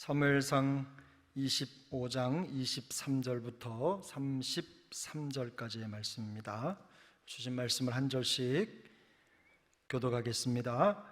사무엘상 25장 23절부터 33절까지의 말씀입니다. 주신 말씀을 한 절씩 교독하겠습니다.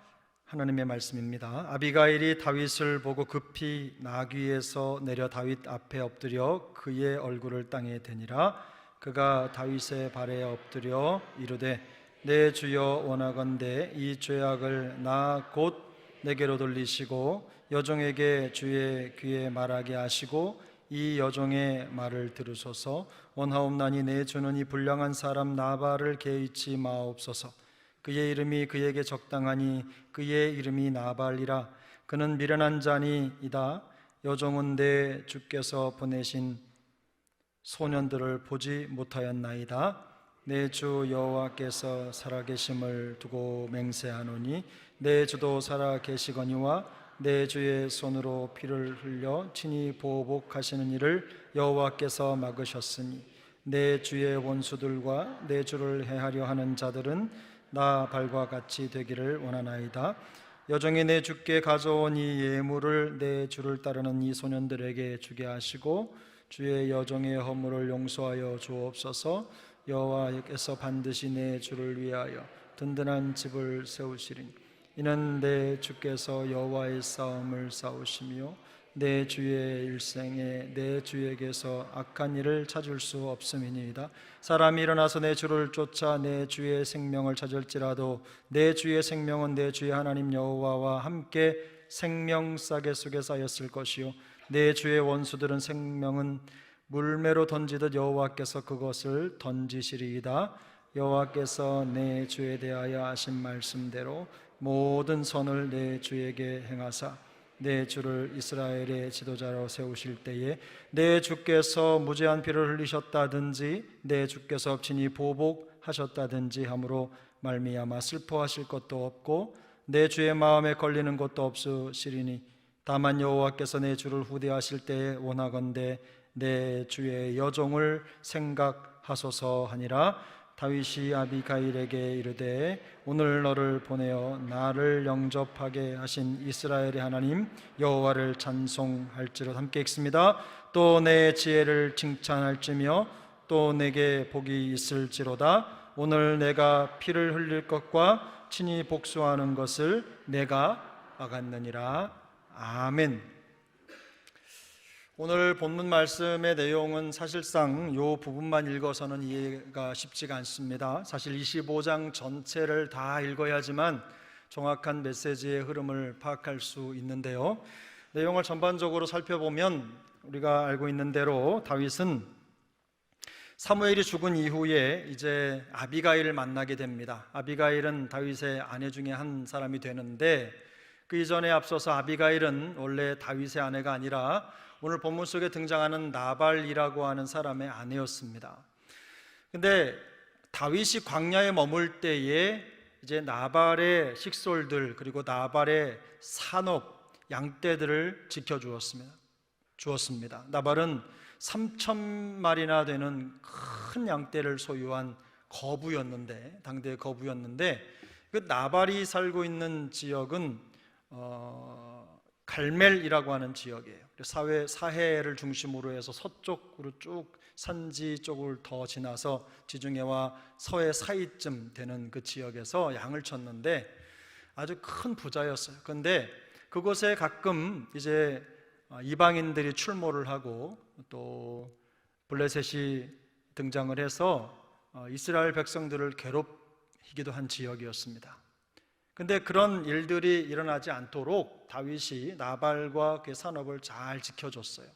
하나님의 말씀입니다. 아비가일이 다윗을 보고 급히 나귀에서 내려 다윗 앞에 엎드려 그의 얼굴을 땅에 대니라. 그가 다윗의 발에 엎드려 이르되 내 주여 원하건대 이 죄악을 나 곧 내게로 돌리시고 여종에게 주의 귀에 말하게 하시고 이 여종의 말을 들으소서. 원하옵나니 내 주는 이 불량한 사람 나발을 개의치 마옵소서. 그의 이름이 그에게 적당하니 그의 이름이 나발이라. 그는 미련한 자니이다. 여종은 내 주께서 보내신 소년들을 보지 못하였나이다. 내 주 여호와께서 살아계심을 두고 맹세하노니 내 주도 살아계시거니와 내 주의 손으로 피를 흘려 친히 보복하시는 일을 여호와께서 막으셨으니 내 주의 원수들과 내 주를 해하려 하는 자들은 나발과 같이 되기를 원하나이다. 여종이 내 주께 가져온 이 예물을 내 주를 따르는 이 소년들에게 주게 하시고 주의 여종의 허물을 용서하여 주옵소서. 여호와께서 반드시 내 주를 위하여 든든한 집을 세우시리니 이는 내 주께서 여호와의 싸움을 싸우시며 내 주의 일생에 내 주에게서 악한 일을 찾을 수 없음이니이다. 사람이 일어나서 내 주를 쫓아 내 주의 생명을 찾을지라도 내 주의 생명은 내 주의 하나님 여호와와 함께 생명싸개 속에 쌓였을 것이요 내 주의 원수들은 생명은 물매로 던지듯 여호와께서 그것을 던지시리이다. 여호와께서 내 주에 대하여 하신 말씀대로 모든 선을 내 주에게 행하사 내 주를 이스라엘의 지도자로 세우실 때에 내 주께서 무죄한 피를 흘리셨다든지 내 주께서 친히 보복하셨다든지 함으로 말미암아 슬퍼하실 것도 없고 내 주의 마음에 걸리는 것도 없으시리니 다만 여호와께서 내 주를 후대하실 때에 원하건대 내 주의 여종을 생각하소서 하니라. 다윗이 아비가일에게 이르되 오늘 너를 보내어 나를 영접하게 하신 이스라엘의 하나님 여호와를 찬송할지로. 함께 읽습니다. 또 내 지혜를 칭찬할지며 또 내게 복이 있을지로다. 오늘 내가 피를 흘릴 것과 친히 복수하는 것을 내가 막았느니라. 아멘. 오늘 본문 말씀의 내용은 사실상 이 부분만 읽어서는 이해가 쉽지가 않습니다. 사실 25장 전체를 다 읽어야지만 정확한 메시지의 흐름을 파악할 수 있는데요. 내용을 전반적으로 살펴보면 우리가 알고 있는 대로 다윗은 사무엘이 죽은 이후에 이제 아비가일을 만나게 됩니다. 아비가일은 다윗의 아내 중에 한 사람이 되는데 그 이전에 앞서서 아비가일은 원래 다윗의 아내가 아니라 오늘 본문 속에 등장하는 나발이라고 하는 사람의 아내였습니다. 근데 다윗이 광야에 머물 때에 이제 나발의 식솔들 그리고 나발의 산업 양떼들을 주었습니다. 나발은 3,000마리나 되는 큰 양떼를 소유한 거부였는데 당대의 거부였는데 그 나발이 살고 있는 지역은 갈멜이라고 하는 지역이에요. 사해를 중심으로 해서 서쪽으로 쭉 산지 쪽을 더 지나서 지중해와 서해 사이쯤 되는 그 지역에서 양을 쳤는데 아주 큰 부자였어요. 그런데 그곳에 가끔 이제 이방인들이 출몰을 하고 또 블레셋이 등장을 해서 이스라엘 백성들을 괴롭히기도 한 지역이었습니다. 근데 그런 일들이 일어나지 않도록 다윗이 나발과 그의 산업을 잘 지켜줬어요.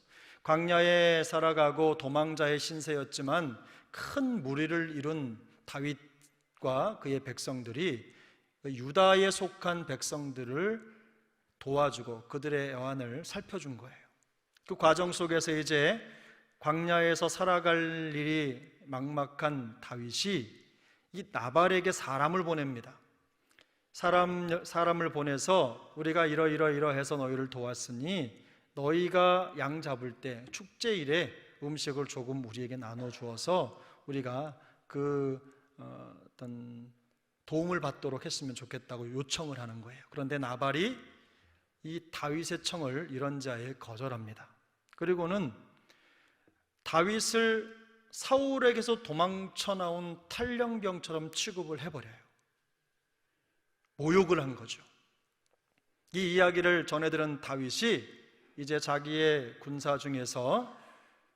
광야에 살아가고 도망자의 신세였지만 큰 무리를 이룬 다윗과 그의 백성들이 유다에 속한 백성들을 도와주고 그들의 애환을 살펴준 거예요. 그 과정 속에서 이제 광야에서 살아갈 일이 막막한 다윗이 이 나발에게 사람을 보냅니다. 사람을 보내서 우리가 이러해서 너희를 도왔으니 너희가 양 잡을 때 축제일에 음식을 조금 우리에게 나눠 주어서 우리가 어떤 도움을 받도록 했으면 좋겠다고 요청을 하는 거예요. 그런데 나발이 이 다윗의 청을 이런 자에 거절합니다. 그리고는 다윗을 사울에게서 도망쳐 나온 탈영병처럼 취급을 해버려요. 모욕을 한 거죠. 이 이야기를 전해들은 다윗이 이제 자기의 군사 중에서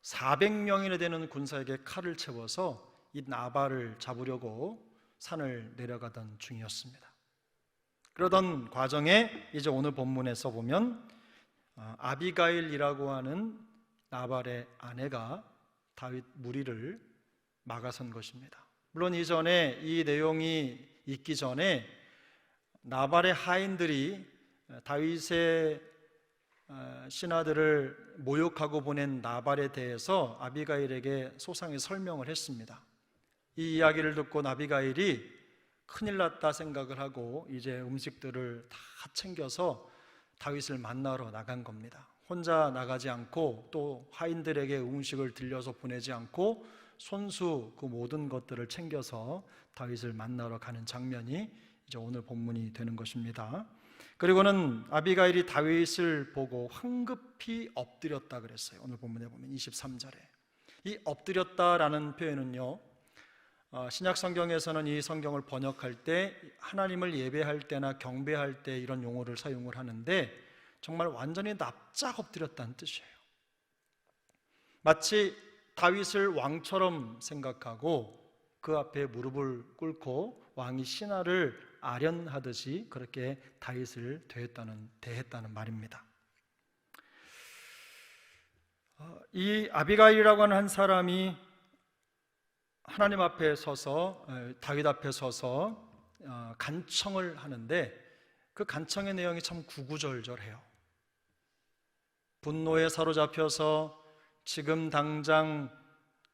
400명이나 되는 군사에게 칼을 채워서 이 나발을 잡으려고 산을 내려가던 중이었습니다. 그러던 과정에 이제 오늘 본문에서 보면 아비가일이라고 하는 나발의 아내가 다윗 무리를 막아선 것입니다. 물론 이전에 이 내용이 있기 전에 나발의 하인들이 다윗의 신하들을 모욕하고 보낸 나발에 대해서 아비가일에게 소상히 설명을 했습니다. 이 이야기를 듣고 아비가일이 큰일 났다 생각을 하고 이제 음식들을 다 챙겨서 다윗을 만나러 나간 겁니다. 혼자 나가지 않고 또 하인들에게 음식을 들려서 보내지 않고 손수 그 모든 것들을 챙겨서 다윗을 만나러 가는 장면이 이제 오늘 본문이 되는 것입니다. 그리고는 아비가일이 다윗을 보고 황급히 엎드렸다 그랬어요. 오늘 본문에 보면 23절에 이 엎드렸다라는 표현은요, 신약 성경에서는 이 성경을 번역할 때 하나님을 예배할 때나 경배할 때 이런 용어를 사용을 하는데 정말 완전히 납작 엎드렸다는 뜻이에요. 마치 다윗을 왕처럼 생각하고 그 앞에 무릎을 꿇고 왕이 신하를 아련하듯이 그렇게 다윗을 대했다는 말입니다. 이 아비가일이라고 하는 한 사람이 하나님 앞에 서서 다윗 앞에 서서 간청을 하는데 그 간청의 내용이 참 구구절절해요. 분노에 사로잡혀서 지금 당장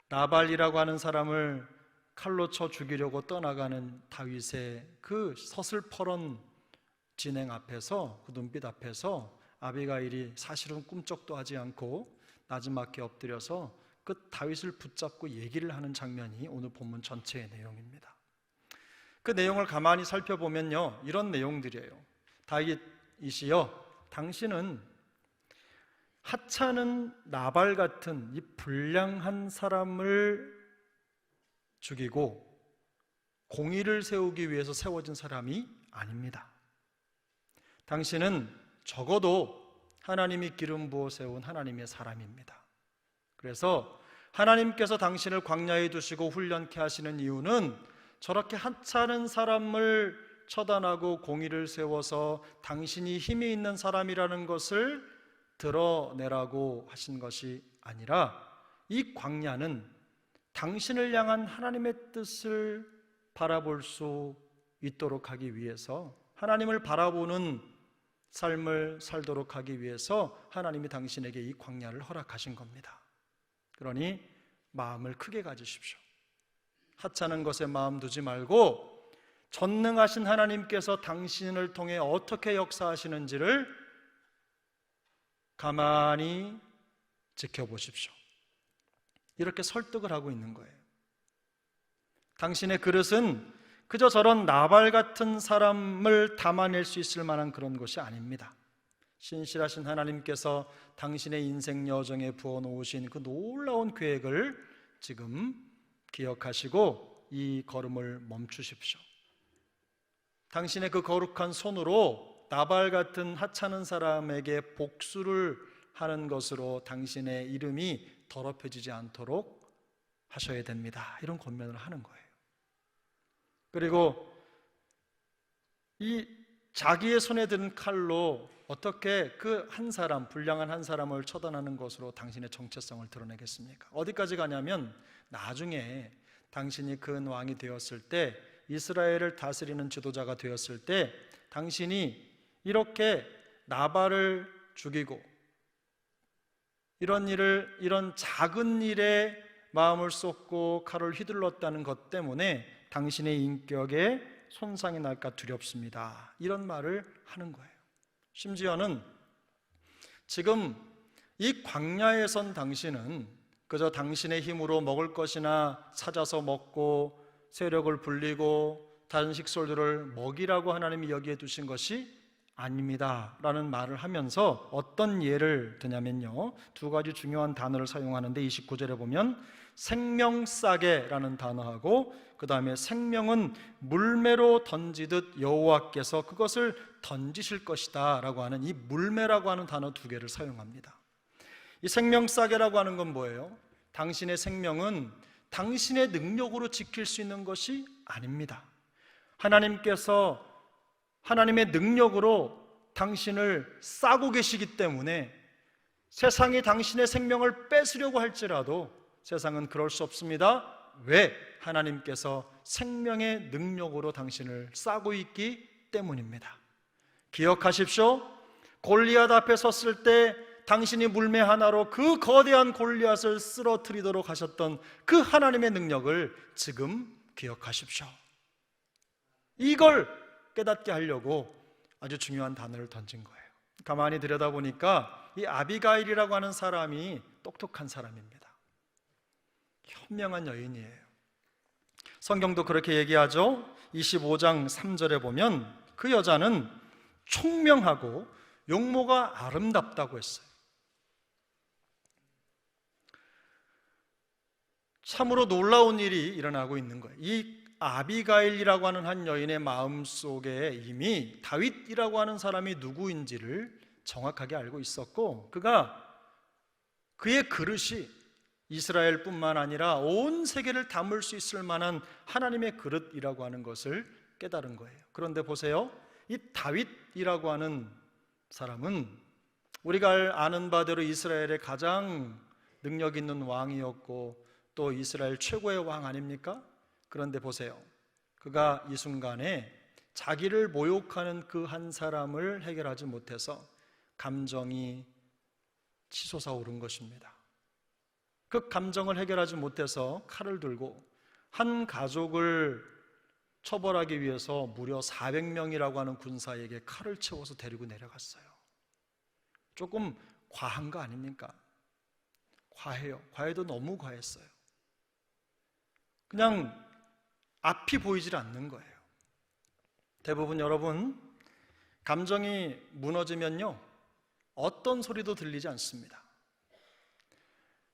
나발이라고 하는 사람을 칼로 쳐 죽이려고 떠나가는 다윗의 그 서슬퍼런 진행 앞에서, 그 눈빛 앞에서 아비가일이 사실은 꿈쩍도 하지 않고 나지막히 엎드려서 그 다윗을 붙잡고 얘기를 하는 장면이 오늘 본문 전체의 내용입니다. 그 내용을 가만히 살펴보면요, 이런 내용들이에요. 다윗이시여, 당신은 하찮은 나발 같은 이 불량한 사람을 죽이고 공의를 세우기 위해서 세워진 사람이 아닙니다. 당신은 적어도 하나님이 기름 부어 세운 하나님의 사람입니다. 그래서 하나님께서 당신을 광야에 두시고 훈련케 하시는 이유는 저렇게 하찮은 사람을 처단하고 공의를 세워서 당신이 힘이 있는 사람이라는 것을 드러내라고 하신 것이 아니라 이 광야는 당신을 향한 하나님의 뜻을 바라볼 수 있도록 하기 위해서, 하나님을 바라보는 삶을 살도록 하기 위해서 하나님이 당신에게 이 광야를 허락하신 겁니다. 그러니 마음을 크게 가지십시오. 하찮은 것에 마음 두지 말고 전능하신 하나님께서 당신을 통해 어떻게 역사하시는지를 가만히 지켜보십시오. 이렇게 설득을 하고 있는 거예요. 당신의 그릇은 그저 저런 나발 같은 사람을 담아낼 수 있을 만한 그런 것이 아닙니다. 신실하신 하나님께서 당신의 인생 여정에 부어놓으신 그 놀라운 계획을 지금 기억하시고 이 걸음을 멈추십시오. 당신의 그 거룩한 손으로 나발 같은 하찮은 사람에게 복수를 하는 것으로 당신의 이름이 더럽혀지지 않도록 하셔야 됩니다. 이런 권면을 하는 거예요. 그리고 이 자기의 손에 든 칼로 어떻게 그 한 사람, 불량한 한 사람을 처단하는 것으로 당신의 정체성을 드러내겠습니까? 어디까지 가냐면 나중에 당신이 큰 왕이 되었을 때, 이스라엘을 다스리는 지도자가 되었을 때 당신이 이렇게 나발을 죽이고 이런 작은 일에 마음을 쏟고 칼을 휘둘렀다는 것 때문에 당신의 인격에 손상이 날까 두렵습니다. 이런 말을 하는 거예요. 심지어는 지금 이 광야에 선 당신은 그저 당신의 힘으로 먹을 것이나 찾아서 먹고 세력을 불리고 다른 식솔들을 먹이라고 하나님이 여기에 두신 것이 아닙니다 라는 말을 하면서 어떤 예를 드냐면요, 두 가지 중요한 단어를 사용하는데 29절에 보면 생명싸개라는 단어하고 그 다음에 생명은 물매로 던지듯 여호와께서 그것을 던지실 것이다 라고 하는 이 물매라고 하는 단어 두 개를 사용합니다. 이 생명싸개라고 하는 건 뭐예요? 당신의 생명은 당신의 능력으로 지킬 수 있는 것이 아닙니다. 하나님께서 하나님의 능력으로 당신을 싸고 계시기 때문에 세상이 당신의 생명을 뺏으려고 할지라도 세상은 그럴 수 없습니다. 왜? 하나님께서 생명의 능력으로 당신을 싸고 있기 때문입니다. 기억하십시오. 골리앗 앞에 섰을 때 당신이 물매 하나로 그 거대한 골리앗을 쓰러뜨리도록 하셨던 그 하나님의 능력을 지금 기억하십시오. 이걸 깨닫게 하려고 아주 중요한 단어를 던진 거예요. 가만히 들여다보니까 이 아비가일이라고 하는 사람이 똑똑한 사람입니다. 현명한 여인이에요. 성경도 그렇게 얘기하죠. 25장 3절에 보면 그 여자는 총명하고 용모가 아름답다고 했어요. 참으로 놀라운 일이 일어나고 있는 거예요. 이 아비가일이라고 하는 한 여인의 마음속에 이미 다윗이라고 하는 사람이 누구인지를 정확하게 알고 있었고, 그의 그릇이 이스라엘뿐만 아니라 온 세계를 담을 수 있을 만한 하나님의 그릇이라고 하는 것을 깨달은 거예요. 그런데 보세요, 이 다윗이라고 하는 사람은 우리가 아는 바대로 이스라엘의 가장 능력 있는 왕이었고 또 이스라엘 최고의 왕 아닙니까? 그런데 보세요, 그가 이 순간에 자기를 모욕하는 그 한 사람을 해결하지 못해서 감정이 치솟아 오른 것입니다. 그 감정을 해결하지 못해서 칼을 들고 한 가족을 처벌하기 위해서 무려 400명이라고 하는 군사에게 칼을 채워서 데리고 내려갔어요. 조금 과한 거 아닙니까? 과해요. 과해도 너무 과했어요. 그냥 앞이 보이질 않는 거예요. 대부분 여러분, 감정이 무너지면요, 어떤 소리도 들리지 않습니다.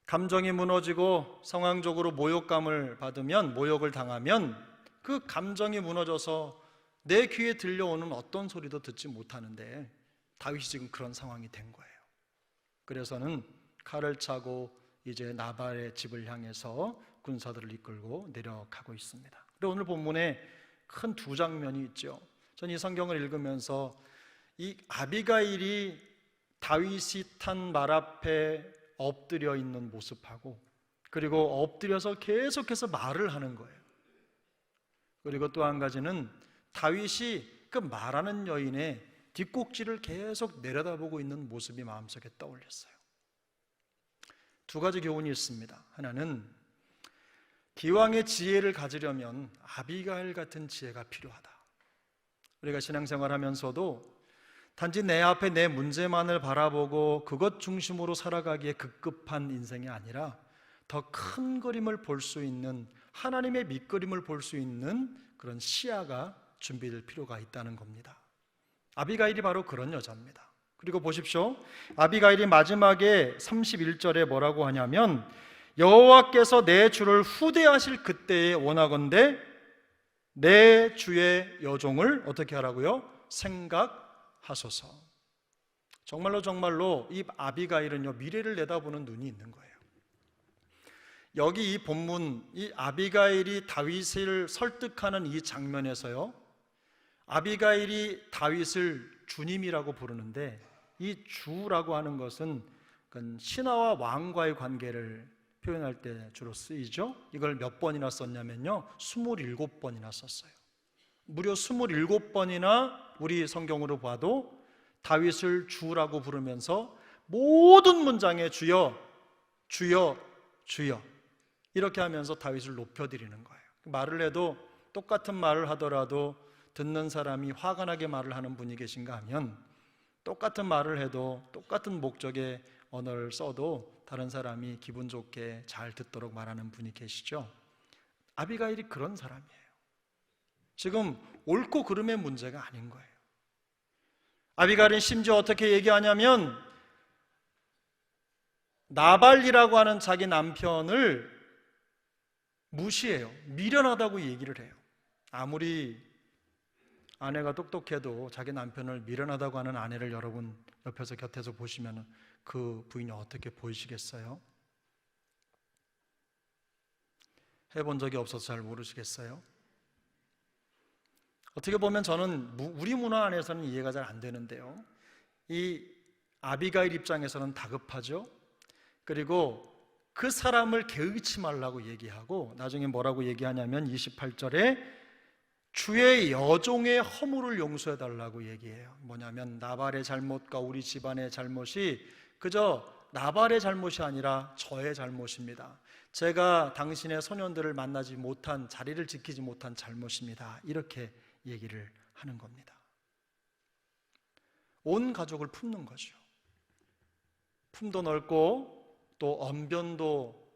감정이 무너지고 상황적으로 모욕감을 받으면, 모욕을 당하면 그 감정이 무너져서 내 귀에 들려오는 어떤 소리도 듣지 못하는데 다윗이 지금 그런 상황이 된 거예요. 그래서는 칼을 차고 이제 나발의 집을 향해서 군사들을 이끌고 내려가고 있습니다. 그리고 오늘 본문에 큰 두 장면이 있죠. 저는 이 성경을 읽으면서 이 아비가일이 다윗이 탄 말 앞에 엎드려 있는 모습하고, 그리고 엎드려서 계속해서 말을 하는 거예요. 그리고 또 한 가지는 다윗이 그 말하는 여인의 뒷꼭지를 계속 내려다보고 있는 모습이 마음속에 떠올렸어요. 두 가지 교훈이 있습니다. 하나는 기왕의 지혜를 가지려면 아비가일 같은 지혜가 필요하다. 우리가 신앙생활하면서도 단지 내 앞에 내 문제만을 바라보고 그것 중심으로 살아가기에 급급한 인생이 아니라 더 큰 그림을 볼 수 있는, 하나님의 밑그림을 볼 수 있는 그런 시야가 준비될 필요가 있다는 겁니다. 아비가일이 바로 그런 여자입니다. 그리고 보십시오, 아비가일이 마지막에 31절에 뭐라고 하냐면 여호와께서 내 주를 후대하실 그때에 원하건대 내 주의 여종을 어떻게 하라고요? 생각하소서. 정말로 이 아비가일은요, 미래를 내다보는 눈이 있는 거예요. 여기 이 본문, 이 아비가일이 다윗을 설득하는 이 장면에서요, 아비가일이 다윗을 주님이라고 부르는데 이 주라고 하는 것은 신하와 왕과의 관계를 표현할 때 주로 쓰이죠. 이걸 몇 번이나 썼냐면요, 27번이나 썼어요. 무려 27번이나 우리 성경으로 봐도 다윗을 주라고 부르면서 모든 문장에 주여, 주여, 주여 이렇게 하면서 다윗을 높여드리는 거예요. 말을 해도 똑같은 말을 하더라도 듣는 사람이 화가 나게 말을 하는 분이 계신가 하면, 똑같은 말을 해도 똑같은 목적의 언어를 써도 다른 사람이 기분 좋게 잘 듣도록 말하는 분이 계시죠. 아비가일이 그런 사람이에요. 지금 옳고 그름의 문제가 아닌 거예요. 아비가일은 심지어 어떻게 얘기하냐면 나발이라고 하는 자기 남편을 무시해요. 미련하다고 얘기를 해요. 아무리 아내가 똑똑해도 자기 남편을 미련하다고 하는 아내를 여러분 옆에서 곁에서 보시면 그 부인이 어떻게 보이시겠어요? 해본 적이 없어서 잘 모르시겠어요? 어떻게 보면 저는 우리 문화 안에서는 이해가 잘 안 되는데요, 이 아비가일 입장에서는 다급하죠. 그리고 그 사람을 개의치 말라고 얘기하고 나중에 뭐라고 얘기하냐면 28절에 주의 여종의 허물을 용서해 달라고 얘기해요. 뭐냐면 나발의 잘못과 우리 집안의 잘못이 그저 나발의 잘못이 아니라 저의 잘못입니다. 제가 당신의 소년들을 만나지 못한, 자리를 지키지 못한 잘못입니다. 이렇게 얘기를 하는 겁니다. 온 가족을 품는 거죠. 품도 넓고 또 언변도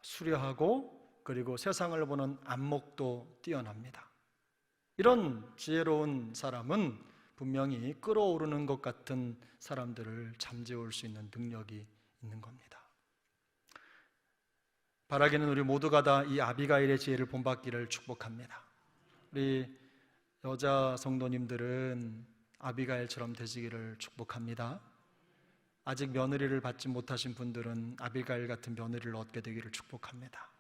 수려하고 그리고 세상을 보는 안목도 뛰어납니다. 이런 지혜로운 사람은 분명히 끓어오르는 것 같은 사람들을 잠재울 수 있는 능력이 있는 겁니다. 바라기는 우리 모두가 다 이 아비가일의 지혜를 본받기를 축복합니다. 우리 여자 성도님들은 아비가일처럼 되시기를 축복합니다. 아직 며느리를 받지 못하신 분들은 아비가일 같은 며느리를 얻게 되기를 축복합니다.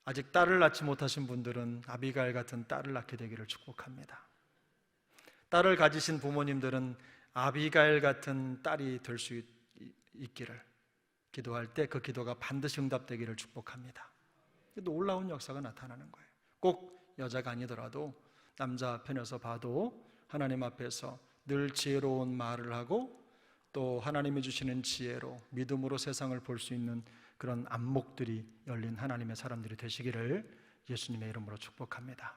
아직 딸을 낳지 못하신 분들은 아비가일 같은 딸을 낳게 되기를 축복합니다. 딸을 가지신 부모님들은 아비가일 같은 딸이 될 수 있기를 기도할 때 그 기도가 반드시 응답되기를 축복합니다. 놀라운 역사가 나타나는 거예요. 꼭 여자가 아니더라도 남자 편에서 봐도 하나님 앞에서 늘 지혜로운 말을 하고 또 하나님이 주시는 지혜로 믿음으로 세상을 볼 수 있는 그런 안목들이 열린 하나님의 사람들이 되시기를 예수님의 이름으로 축복합니다.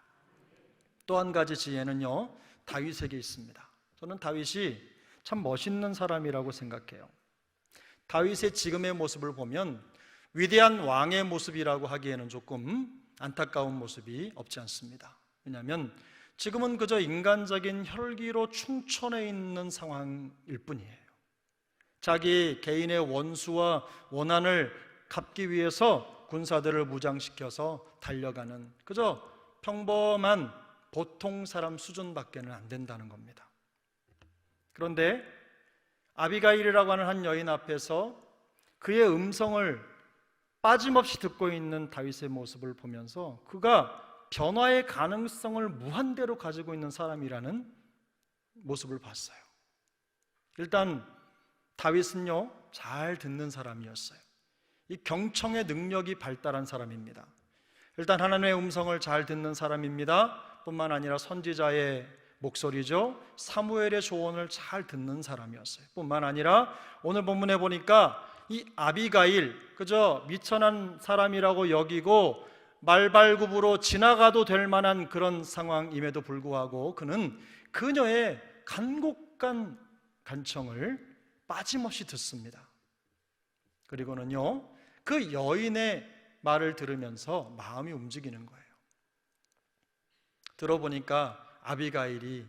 또 한 가지 지혜는요, 다윗에게 있습니다. 저는 다윗이 참 멋있는 사람이라고 생각해요. 다윗의 지금의 모습을 보면 위대한 왕의 모습이라고 하기에는 조금 안타까운 모습이 없지 않습니다. 왜냐하면 지금은 그저 인간적인 혈기로 충천해 있는 상황일 뿐이에요. 자기 개인의 원수와 원한을 갚기 위해서 군사들을 무장시켜서 달려가는 그저 평범한 보통 사람 수준밖에는 안 된다는 겁니다. 그런데 아비가일이라고 하는 한 여인 앞에서 그의 음성을 빠짐없이 듣고 있는 다윗의 모습을 보면서 그가 변화의 가능성을 무한대로 가지고 있는 사람이라는 모습을 봤어요. 일단 다윗은요, 잘 듣는 사람이었어요. 이 경청의 능력이 발달한 사람입니다. 일단 하나님의 음성을 잘 듣는 사람입니다. 뿐만 아니라 선지자의 목소리죠, 사무엘의 조언을 잘 듣는 사람이었어요. 뿐만 아니라 오늘 본문에 보니까 이 아비가일, 그저 미천한 사람이라고 여기고 말발굽으로 지나가도 될 만한 그런 상황임에도 불구하고 그는 그녀의 간곡한 간청을 빠짐없이 듣습니다. 그리고는요, 그 여인의 말을 들으면서 마음이 움직이는 거예요. 들어보니까 아비가일이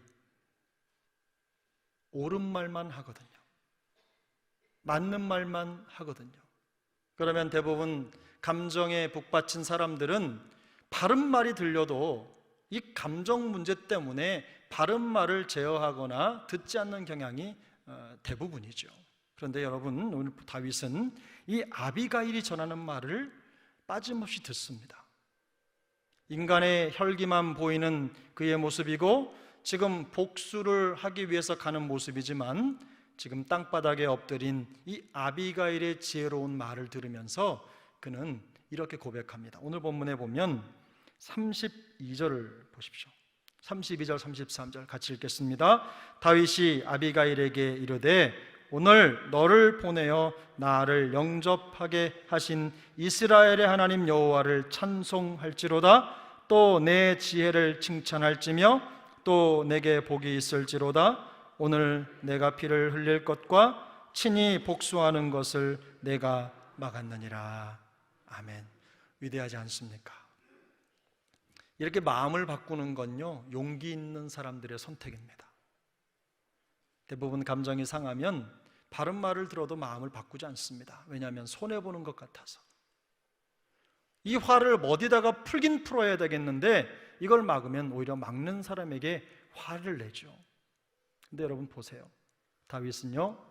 옳은 말만 하거든요. 맞는 말만 하거든요. 그러면 대부분 감정에 북받친 사람들은 바른 말이 들려도 이 감정 문제 때문에 바른 말을 제어하거나 듣지 않는 경향이 대부분이죠. 그런데 여러분, 오늘 다윗은 이 아비가일이 전하는 말을 빠짐없이 듣습니다. 인간의 혈기만 보이는 그의 모습이고 지금 복수를 하기 위해서 가는 모습이지만 지금 땅바닥에 엎드린 이 아비가일의 지혜로운 말을 들으면서 그는 이렇게 고백합니다. 오늘 본문에 보면 32절을 보십시오. 32절, 33절 같이 읽겠습니다. 다윗이 아비가일에게 이르되 오늘 너를 보내어 나를 영접하게 하신 이스라엘의 하나님 여호와를 찬송할지로다. 또 내 지혜를 칭찬할지며 또 내게 복이 있을지로다. 오늘 내가 피를 흘릴 것과 친히 복수하는 것을 내가 막았느니라. 아멘. 위대하지 않습니까? 이렇게 마음을 바꾸는 건요, 용기 있는 사람들의 선택입니다. 대부분 감정이 상하면 바른 말을 들어도 마음을 바꾸지 않습니다. 왜냐하면 손해보는 것 같아서. 이 화를 어디다가 풀긴 풀어야 되겠는데 이걸 막으면 오히려 막는 사람에게 화를 내죠. 근데 여러분 보세요. 다윗은요,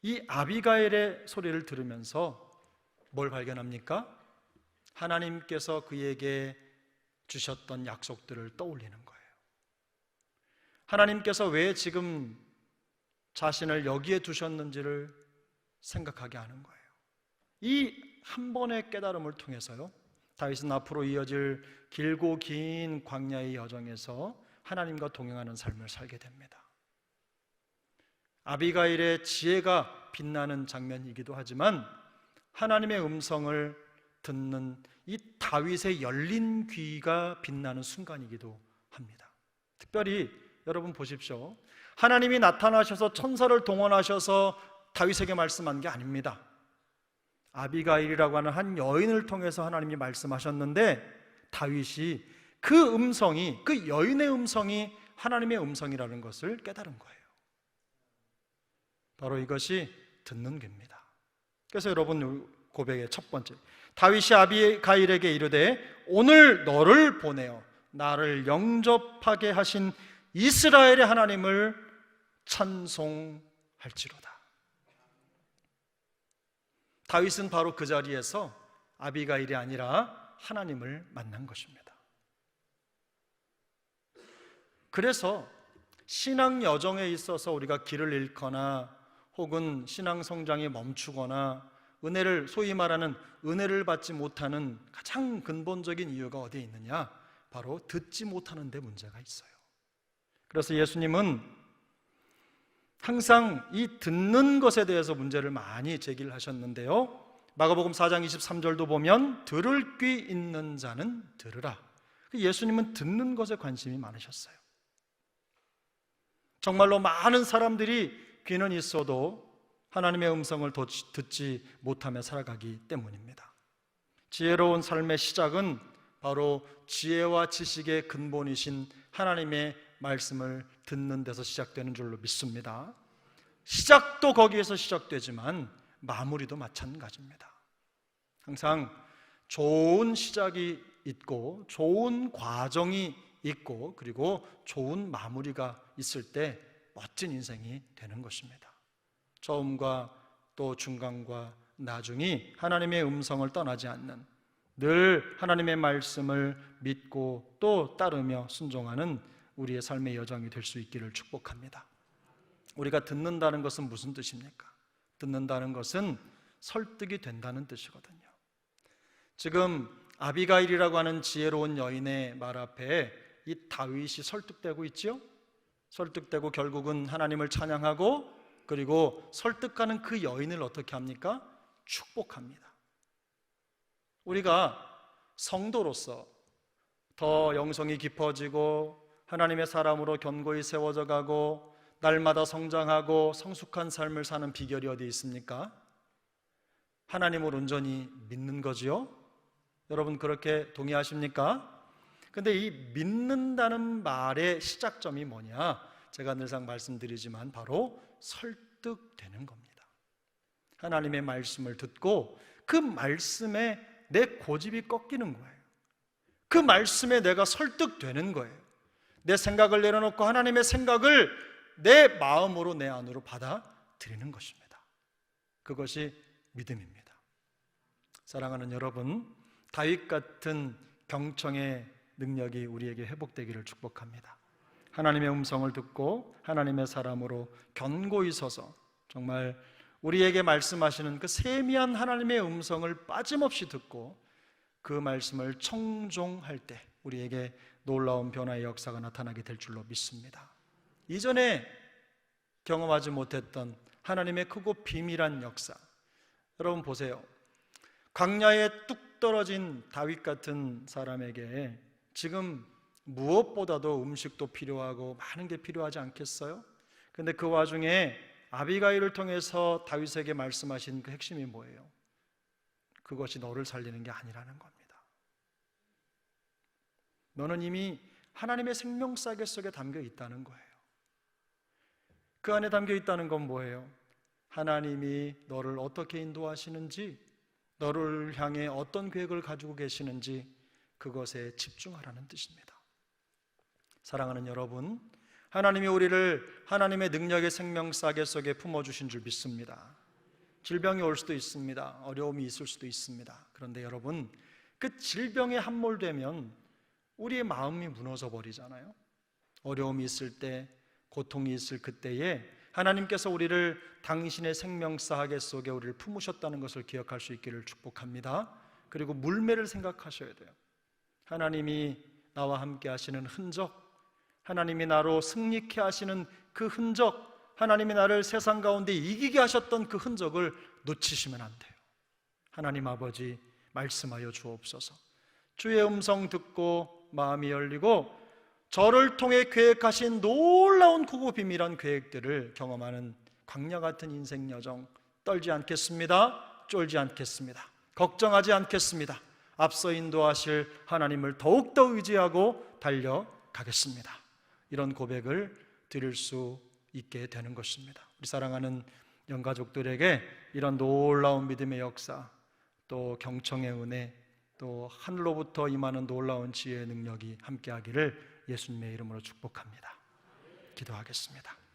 이 아비가일의 소리를 들으면서 뭘 발견합니까? 하나님께서 그에게 주셨던 약속들을 떠올리는 거예요. 하나님께서 왜 지금 자신을 여기에 두셨는지를 생각하게 하는 거예요. 이 한 번의 깨달음을 통해서요, 다윗은 앞으로 이어질 길고 긴 광야의 여정에서 하나님과 동행하는 삶을 살게 됩니다. 아비가일의 지혜가 빛나는 장면이기도 하지만 하나님의 음성을 듣는 이 다윗의 열린 귀가 빛나는 순간이기도 합니다. 특별히 여러분 보십시오. 하나님이 나타나셔서 천사를 동원하셔서 다윗에게 말씀한 게 아닙니다. 아비가일이라고 하는 한 여인을 통해서 하나님이 말씀하셨는데 다윗이 그 음성이, 그 여인의 음성이 하나님의 음성이라는 것을 깨달은 거예요. 바로 이것이 듣는 귀입니다. 그래서 여러분 고백의 첫 번째, 다윗이 아비가일에게 이르되 오늘 너를 보내어 나를 영접하게 하신 이스라엘의 하나님을 찬송할지로다. 다윗은 바로 그 자리에서 아비가일이 아니라 하나님을 만난 것입니다. 그래서 신앙 여정에 있어서 우리가 길을 잃거나 혹은 신앙 성장이 멈추거나 은혜를, 소위 말하는 은혜를 받지 못하는 가장 근본적인 이유가 어디에 있느냐? 바로 듣지 못하는 데 문제가 있어요. 그래서 예수님은 항상 이 듣는 것에 대해서 문제를 많이 제기를 하셨는데요, 마가복음 4장 23절도 보면 들을 귀 있는 자는 들으라. 예수님은 듣는 것에 관심이 많으셨어요. 정말로 많은 사람들이 귀는 있어도 하나님의 음성을 듣지 못하며 살아가기 때문입니다. 지혜로운 삶의 시작은 바로 지혜와 지식의 근본이신 하나님의 말씀을 듣는 데서 시작되는 줄로 믿습니다. 시작도 거기에서 시작되지만 마무리도 마찬가지입니다. 항상 좋은 시작이 있고 좋은 과정이 있고 그리고 좋은 마무리가 있을 때 멋진 인생이 되는 것입니다. 처음과 또 중간과 나중이 하나님의 음성을 떠나지 않는, 늘 하나님의 말씀을 믿고 또 따르며 순종하는 우리의 삶의 여정이 될 수 있기를 축복합니다. 우리가 듣는다는 것은 무슨 뜻입니까? 듣는다는 것은 설득이 된다는 뜻이거든요. 지금 아비가일이라고 하는 지혜로운 여인의 말 앞에 이 다윗이 설득되고 있죠? 설득되고 결국은 하나님을 찬양하고 그리고 설득하는 그 여인을 어떻게 합니까? 축복합니다. 우리가 성도로서 더 영성이 깊어지고 하나님의 사람으로 견고히 세워져 가고 날마다 성장하고 성숙한 삶을 사는 비결이 어디 있습니까? 하나님을 온전히 믿는 거지요? 여러분 그렇게 동의하십니까? 근데 이 믿는다는 말의 시작점이 뭐냐? 제가 늘상 말씀드리지만 바로 설득되는 겁니다. 하나님의 말씀을 듣고 그 말씀에 내 고집이 꺾이는 거예요. 그 말씀에 내가 설득되는 거예요. 내 생각을 내려놓고 하나님의 생각을 내 마음으로 내 안으로 받아들이는 것입니다. 그것이 믿음입니다. 사랑하는 여러분, 다윗 같은 경청의 능력이 우리에게 회복되기를 축복합니다. 하나님의 음성을 듣고 하나님의 사람으로 견고히 서서 정말 우리에게 말씀하시는 그 세미한 하나님의 음성을 빠짐없이 듣고 그 말씀을 청종할 때 우리에게 놀라운 변화의 역사가 나타나게 될 줄로 믿습니다. 이전에 경험하지 못했던 하나님의 크고 비밀한 역사, 여러분 보세요. 광야에 뚝 떨어진 다윗 같은 사람에게 지금 무엇보다도 음식도 필요하고 많은 게 필요하지 않겠어요? 근데 그 와중에 아비가일을 통해서 다윗에게 말씀하신 그 핵심이 뭐예요? 그것이 너를 살리는 게 아니라는 겁니다. 너는 이미 하나님의 생명싸개 속에 담겨 있다는 거예요. 그 안에 담겨 있다는 건 뭐예요? 하나님이 너를 어떻게 인도하시는지, 너를 향해 어떤 계획을 가지고 계시는지 그것에 집중하라는 뜻입니다. 사랑하는 여러분, 하나님이 우리를 하나님의 능력의 생명싸개 속에 품어주신 줄 믿습니다. 질병이 올 수도 있습니다. 어려움이 있을 수도 있습니다. 그런데 여러분, 그 질병에 함몰되면 우리의 마음이 무너져 버리잖아요. 어려움이 있을 때, 고통이 있을 그때에 하나님께서 우리를 당신의 생명싸개 속에 우리를 품으셨다는 것을 기억할 수 있기를 축복합니다. 그리고 물매를 생각하셔야 돼요. 하나님이 나와 함께 하시는 흔적, 하나님이 나로 승리케 하시는 그 흔적, 하나님이 나를 세상 가운데 이기게 하셨던 그 흔적을 놓치시면 안 돼요. 하나님 아버지, 말씀하여 주옵소서. 주의 음성 듣고 마음이 열리고 저를 통해 계획하신 놀라운 크고 비밀한 계획들을 경험하는 광야 같은 인생 여정 떨지 않겠습니다. 쫄지 않겠습니다. 걱정하지 않겠습니다. 앞서 인도하실 하나님을 더욱더 의지하고 달려가겠습니다. 이런 고백을 드릴 수 있게 되는 것입니다. 우리 사랑하는 영가족들에게 이런 놀라운 믿음의 역사, 또 경청의 은혜, 또 하늘로부터 임하는 놀라운 지혜의 능력이 함께하기를 예수님의 이름으로 축복합니다. 기도하겠습니다.